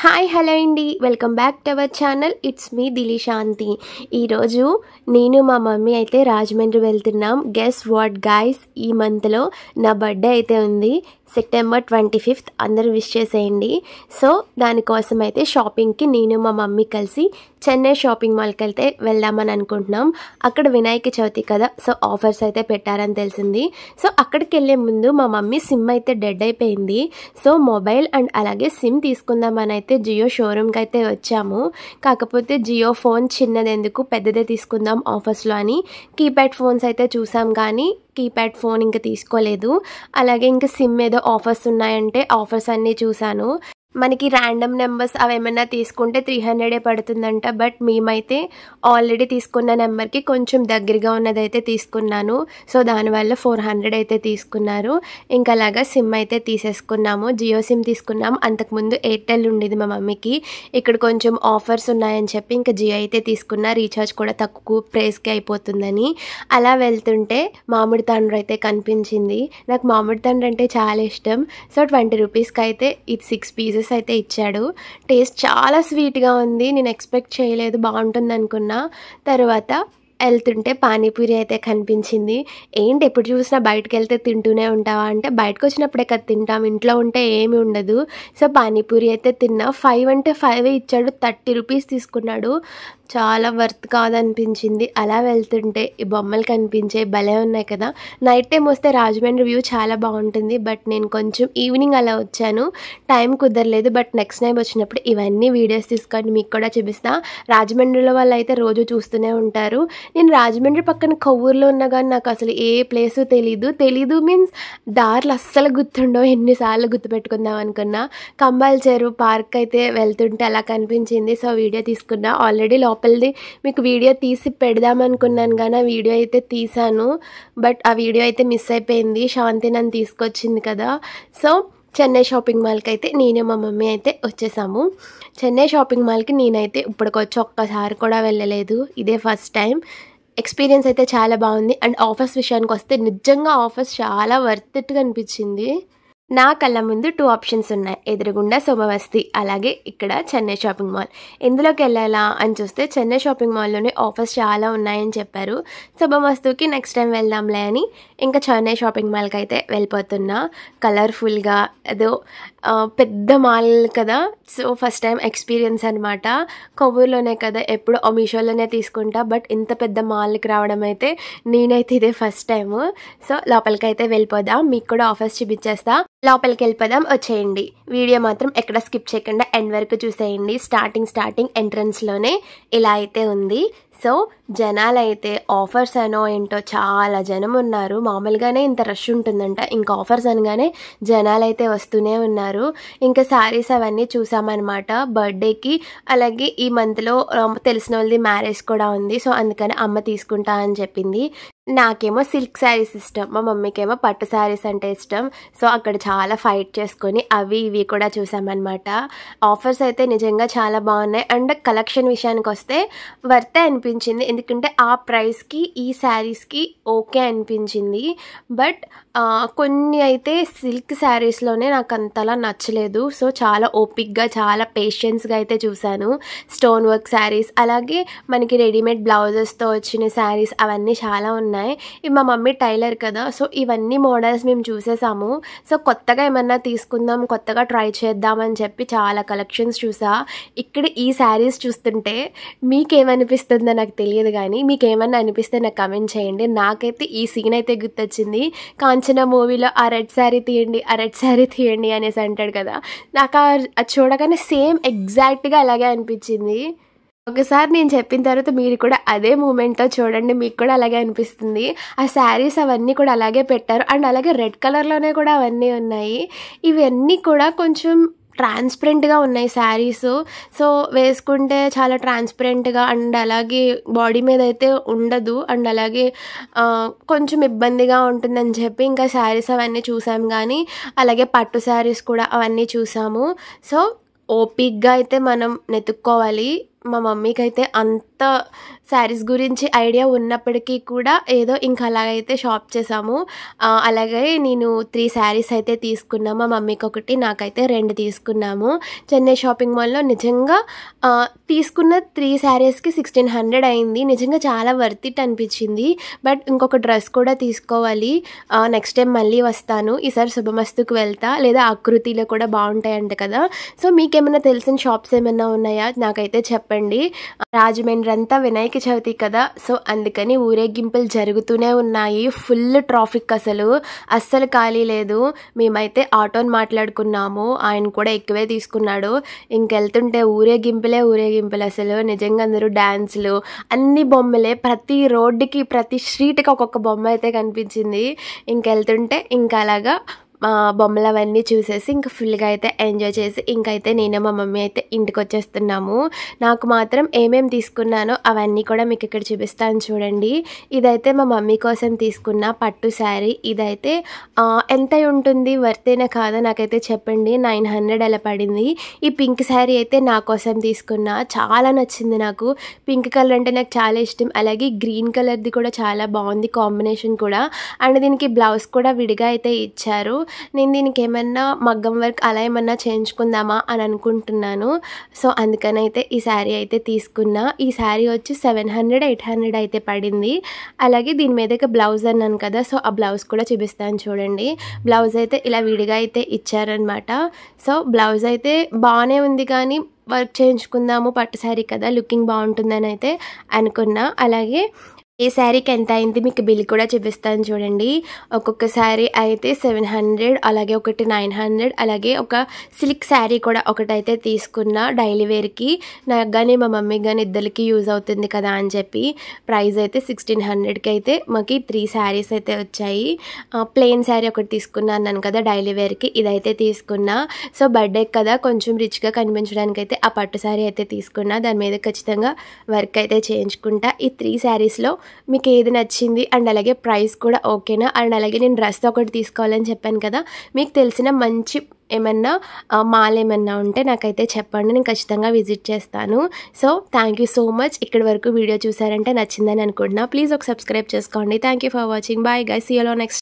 Hi hello అండి, welcome back to our channel. It's me Dilishanti. ఈరోజు నేను మా మమ్మీ అయితే రాజమండ్రి వెళ్తున్నాం. గెస్ వాట్ గైస్, ఈ మంత్లో నా బర్త్డే అయితే ఉంది, సెప్టెంబర్ 25th. అందరూ విష్ చేసేయండి. సో దానికోసం అయితే షాపింగ్కి నేను మా మమ్మీ కలిసి చెన్నై షాపింగ్ మాల్కి అయితే వెళ్దామని అనుకుంటున్నాం. అక్కడ వినాయక చవితి కదా, సో ఆఫర్స్ అయితే పెట్టారని తెలిసింది. సో అక్కడికి వెళ్ళే ముందు మా మమ్మీ సిమ్ అయితే డెడ్ అయిపోయింది. సో మొబైల్ అండ్ అలాగే సిమ్ తీసుకుందామని అయితే జియో షోరూమ్కి అయితే వచ్చాము. కాకపోతే జియో ఫోన్ చిన్నది ఎందుకు, పెద్దదే తీసుకుందాం ఆఫర్స్లో అని కీప్యాడ్ ఫోన్స్ అయితే చూసాం, కానీ కీప్యాడ్ ఫోన్ ఇంకా తీసుకోలేదు. అలాగే ఇంకా సిమ్ ఏదో ఆఫర్స్ ఉన్నాయంటే ఆఫర్స్ అన్నీ చూశాను. మనకి ర్యాండమ్ నెంబర్స్ అవి ఏమైనా తీసుకుంటే 300 పడుతుందంట. బట్ మేమైతే ఆల్రెడీ తీసుకున్న నెంబర్కి కొంచెం దగ్గరగా ఉన్నదైతే తీసుకున్నాను. సో దానివల్ల 400 అయితే తీసుకున్నారు. ఇంకా అలాగా సిమ్ అయితే తీసేసుకున్నాము. జియో సిమ్ తీసుకున్నాము. అంతకుముందు ఎయిర్టెల్ ఉండేది మా మమ్మీకి. ఇక్కడ కొంచెం ఆఫర్స్ ఉన్నాయని చెప్పి ఇంకా జియో అయితే తీసుకున్నా, రీఛార్జ్ కూడా తక్కువ ప్రైస్కి అయిపోతుందని. అలా వెళ్తుంటే మామిడి తాండ్ర అయితే కనిపించింది. నాకు మామిడి తాండ్ర అంటే చాలా ఇష్టం. సో 20 రూపీస్కి అయితే ఇది 6 పీసెస్ అయితే ఇచ్చాడు. టేస్ట్ చాలా స్వీట్గా ఉంది. నేను ఎక్స్పెక్ట్ చేయలేదు బాగుంటుంది అనుకున్నా. తర్వాత వెళ్తుంటే పానీపూరి అయితే కనిపించింది. ఏంటి ఎప్పుడు చూసినా బయటకు వెళ్తే తింటూనే ఉంటావా అంటే, బయటకు వచ్చినప్పుడే కదా తింటాం, ఇంట్లో ఉంటే ఏమి ఉండదు. సో పానీపూరి అయితే తిన్నా. 5 అంటే 5 ఇచ్చాడు, 30 రూపీస్ తీసుకున్నాడు. చాలా వర్త్ కాదనిపించింది. అలా వెళ్తుంటే ఈ బొమ్మలు కనిపించే భలే ఉన్నాయి కదా. నైట్ టైం వస్తే రాజమండ్రి వ్యూ చాలా బాగుంటుంది. బట్ నేను కొంచెం ఈవినింగ్ అలా వచ్చాను, టైం కుదరలేదు. బట్ నెక్స్ట్ టైం వచ్చినప్పుడు ఇవన్నీ వీడియోస్ తీసుకొని మీకు కూడా చూపిస్తా. రాజమండ్రిలో వాళ్ళు అయితే రోజు చూస్తూనే ఉంటారు. నేను రాజమండ్రి పక్కన కొవ్వూరులో ఉన్నా కానీ నాకు అసలు ఏ ప్లేసు తెలీదు మీన్స్ దారులు అస్సలు గుర్తుండవు. ఎన్నిసార్లు గుర్తుపెట్టుకుందాం అనుకున్నా. కంబాల చెరువు పార్క్ అయితే వెళ్తుంటే అలా కనిపించింది. సో వీడియో తీసుకున్నా. ఆల్రెడీ లోపలిది మీకు వీడియో తీసి పెడదామనుకున్నాను కానీ ఆ వీడియో అయితే తీసాను. బట్ ఆ వీడియో అయితే మిస్ అయిపోయింది. శాంతి నన్ను తీసుకొచ్చింది కదా. సో చెన్నై షాపింగ్ మాల్కి అయితే నేను మా మమ్మీ అయితే వచ్చేసాము. చెన్నై షాపింగ్ మాల్కి నేనైతే ఇప్పటికొచ్చి ఒక్కసారి కూడా వెళ్ళలేదు. ఇదే ఫస్ట్ టైం. ఎక్స్పీరియన్స్ అయితే చాలా బాగుంది. అండ్ ఆఫర్స్ విషయానికి వస్తే నిజంగా ఆఫర్స్ చాలా వర్త్ ఇట్గా అనిపించింది. నా కళ్ళ ముందు 2 ఆప్షన్స్ ఉన్నాయి. ఎదురుగుండా సోమవస్తి, అలాగే ఇక్కడ చెన్నై షాపింగ్ మాల్. ఎందులోకి వెళ్ళాలా అని చూస్తే చెన్నై షాపింగ్ మాల్లోనే ఆఫర్స్ చాలా ఉన్నాయని చెప్పారు. సోమవస్తుకి నెక్స్ట్ టైం వెళ్దాంలే అని ఇంకా చెన్నై షాపింగ్ మాల్కి అయితే వెళ్ళిపోతున్నా. కలర్ఫుల్గా ఏదో పెద్ద మాల్ కదా. సో ఫస్ట్ టైం ఎక్స్పీరియన్స్ అనమాట. కొవ్వూరులోనే కదా, ఎప్పుడు మీషోలోనే తీసుకుంటా. బట్ ఇంత పెద్ద మాల్కి రావడం అయితే నేనైతే ఇదే ఫస్ట్ టైము. సో లోపలికి అయితే వెళ్ళిపోదాం, మీకు కూడా ఆఫర్స్ చూపించేస్తా. లోపలికి వెళ్ళిపోదాం, వచ్చేయండి. వీడియో మాత్రం ఎక్కడ స్కిప్ చేయకుండా ఎండ్ వరకు చూసేయండి. స్టార్టింగ్ ఎంట్రన్స్లోనే ఇలా అయితే ఉంది. సో జనాలు అయితే ఆఫర్స్ అనో ఏంటో చాలా జనం ఉన్నారు. మామూలుగానే ఇంత రష్ ఉంటుందంట, ఇంకా ఆఫర్స్ అనగానే జనాలు అయితే వస్తూనే ఉన్నారు. ఇంకా శారీస్ అవన్నీ చూసామన్నమాట బర్త్డేకి. అలాగే ఈ మంత్లో తెలిసిన వాళ్ళది మ్యారేజ్ కూడా ఉంది. సో అందుకని అమ్మ తీసుకుంటా అని చెప్పింది. నాకేమో సిల్క్ శారీస్ ఇష్టం, మా మమ్మీకేమో పట్టు శారీస్ అంటే ఇష్టం. సో అక్కడ చాలా ఫైట్ చేసుకొని అవి ఇవి కూడా చూసామన్నమాట. ఆఫర్స్ అయితే నిజంగా చాలా బాగున్నాయి. అండ్ కలెక్షన్ విషయానికి వస్తే వర్తే అనిపించింది. ఎందుకంటే ఆ ప్రైస్కి ఈ శారీస్కి ఓకే అనిపించింది. బట్ కొన్ని అయితే సిల్క్ శారీస్లోనే నాకు అంతలా నచ్చలేదు. సో చాలా ఓపిక్గా చాలా పేషెన్స్గా అయితే చూశాను. స్టోన్ వర్క్ శారీస్, అలాగే మనకి రెడీమేడ్ బ్లౌజెస్తో వచ్చిన శారీస్ అవన్నీ చాలా ఉన్నాయి. మా మమ్మీ టైలర్ కదా, సో ఇవన్నీ మోడల్స్ మేము చూసేసాము. సో కొత్తగా ఏమన్నా తీసుకుందాం, కొత్తగా ట్రై చేద్దామని చెప్పి చాలా కలెక్షన్స్ చూసా. ఇక్కడ ఈ శారీస్ చూస్తుంటే మీకేమనిపిస్తుందో నాకు తెలియదు, కానీ మీకేమన్నా అనిపిస్తే నాకు కమెంట్ చేయండి. నాకైతే ఈ సీన్ అయితే గుర్తొచ్చింది. కాంచన మూవీలో ఆ రెడ్ శారీ తీయండి అనేసి అంటాడు కదా. నాకు అది చూడగానే సేమ్ ఎగ్జాక్ట్గా అలాగే అనిపించింది. ఒకసారి నేను చెప్పిన తర్వాత మీరు కూడా అదే మూమెంట్తో చూడండి, మీకు కూడా అలాగే అనిపిస్తుంది. ఆ శారీస్ అవన్నీ కూడా అలాగే పెట్టారు. అండ్ అలాగే రెడ్ కలర్లోనే కూడా అవన్నీ ఉన్నాయి. ఇవన్నీ కూడా కొంచెం ట్రాన్స్పరెంట్గా ఉన్నాయి శారీస్. సో వేసుకుంటే చాలా ట్రాన్స్పరెంట్గా, అండ్ అలాగే బాడీ మీద అయితే ఉండదు. అండ్ అలాగే కొంచెం ఇబ్బందిగా ఉంటుందని చెప్పి ఇంకా శారీస్ అవన్నీ చూసాము. కానీ అలాగే పట్టు శారీస్ కూడా అవన్నీ చూసాము. సో ఓపిక్గా అయితే మనం నెతుక్కోవాలి. మా మమ్మీకైతే అంత శారీస్ గురించి ఐడియా ఉన్నప్పటికీ కూడా ఏదో ఇంకా అలాగైతే షాప్ చేసాము. అలాగే నేను 3 శారీస్ అయితే తీసుకున్నాము. మా మమ్మీకి ఒకటి, నాకైతే 2 తీసుకున్నాము. చెన్నై షాపింగ్ మాల్‌లో నిజంగా తీసుకున్న 3 శారీస్‌కి 1600 అయింది. నిజంగా చాలా వర్త్ ఇట్ అనిపించింది. బట్ ఇంకొక డ్రెస్ కూడా తీసుకోవాలి. నెక్స్ట్ టైం మళ్ళీ వస్తాను. ఈసారి శుభమస్తుకు వెళ్తా, లేదా ఆకృతిలో కూడా బాగుంటాయంట కదా. సో మీకేమైనా తెలిసిన షాప్స్ ఏమైనా ఉన్నాయా? నాకైతే చెప్పండి. రాజమండ్రి అంతా వినాయక చవితి కదా, సో అందుకని ఊరేగింపులు జరుగుతూనే ఉన్నాయి. ఫుల్ ట్రాఫిక్, అస్సలు ఖాళీ లేదు. మేమైతే ఆటోని మాట్లాడుకున్నాము, ఆయన కూడా ఎక్కువే తీసుకున్నాడు. ఇంకెళ్తుంటే ఊరేగింపులే అసలు నిజంగా అందరూ డ్యాన్సులు, అన్ని బొమ్మలే. ప్రతి రోడ్డుకి, ప్రతి స్ట్రీట్కి ఒక్కొక్క బొమ్మ అయితే కనిపించింది. ఇంకెళ్తుంటే ఇంకా అలాగా బొమ్మలు అవన్నీ చూసేసి ఇంకా ఫుల్గా అయితే ఎంజాయ్ చేసి ఇంకైతే నేను మా మమ్మీ అయితే ఇంటికి వచ్చేస్తున్నాము. నాకు మాత్రం ఏమేమి తీసుకున్నానో అవన్నీ కూడా మీకు ఇక్కడ చూపిస్తాను చూడండి. ఇదైతే మా మమ్మీ కోసం తీసుకున్న పట్టు శారీ. ఇదైతే ఎంత ఉంటుంది, వర్తేనా కాదా నాకైతే చెప్పండి. 900 అలా పడింది. ఈ పింక్ శారీ అయితే నా కోసం తీసుకున్నా, చాలా నచ్చింది నాకు. పింక్ కలర్ అంటే నాకు చాలా ఇష్టం. అలాగే గ్రీన్ కలర్ది కూడా చాలా బాగుంది కాంబినేషన్ కూడా. అండ్ దీనికి బ్లౌజ్ కూడా విడిగా అయితే ఇచ్చారు. నేను దీనికి ఏమన్నా మగ్గం వర్క్ అలా ఏమన్నా చేయించుకుందామా అని అనుకుంటున్నాను. సో అందుకనైతే ఈ శారీ అయితే తీసుకున్నా. ఈ శారీ వచ్చి 700, 800 అయితే పడింది. అలాగే దీని మీదకి బ్లౌజ్ అన్నాను కదా, సో ఆ బ్లౌజ్ కూడా చూపిస్తాను చూడండి. బ్లౌజ్ అయితే ఇలా విడిగా అయితే ఇచ్చారనమాట. సో బ్లౌజ్ అయితే బాగానే ఉంది, కానీ వర్క్ చేయించుకుందాము, పట్టు శారీ కదా, లుకింగ్ బాగుంటుందని అయితే అనుకున్నా. అలాగే ఏ శారీకి ఎంత అయింది మీకు బిల్ కూడా చూపిస్తాను చూడండి. ఒక్కొక్క శారీ అయితే 700, అలాగే ఒకటి 900, అలాగే ఒక సిల్క్ శారీ కూడా ఒకటైతే తీసుకున్నా డైలీ వేర్కి. నాకు కానీ మా మమ్మీకి కానీ ఇద్దరికి యూజ్ అవుతుంది కదా అని చెప్పి ప్రైస్ అయితే 1600కి అయితే మాకు 3 శారీస్ అయితే వచ్చాయి. ప్లెయిన్ శారీ ఒకటి తీసుకున్నా అన్నాను కదా డైలీ వేర్కి, ఇదైతే తీసుకున్నా. సో బర్త్డే కదా, కొంచెం రిచ్గా కనిపించడానికి అయితే ఆ పట్టు శారీ అయితే తీసుకున్నా. దాని మీద ఖచ్చితంగా వర్క్ అయితే చేయించుకుంటా. ఈ 3 శారీస్లో మీకు ఏది నచ్చింది అండ్ అలాగే ప్రైస్ కూడా ఓకేనా? అండ్ అలాగే నేను డ్రెస్ ఒకటి తీసుకోవాలని చెప్పాను కదా, మీకు తెలిసిన మంచి ఏమన్నా మాల్ ఏమన్నా ఉంటే నాకైతే చెప్పండి, నేను ఖచ్చితంగా విజిట్ చేస్తాను. So thank you so much. ఇక్కడి వరకు వీడియో చూసారంటే నచ్చిందని అనుకుంటున్నా. ప్లీజ్ ఒక సబ్స్క్రైబ్ చేసుకోండి. Thank you for watching. Bye guys, see you all next.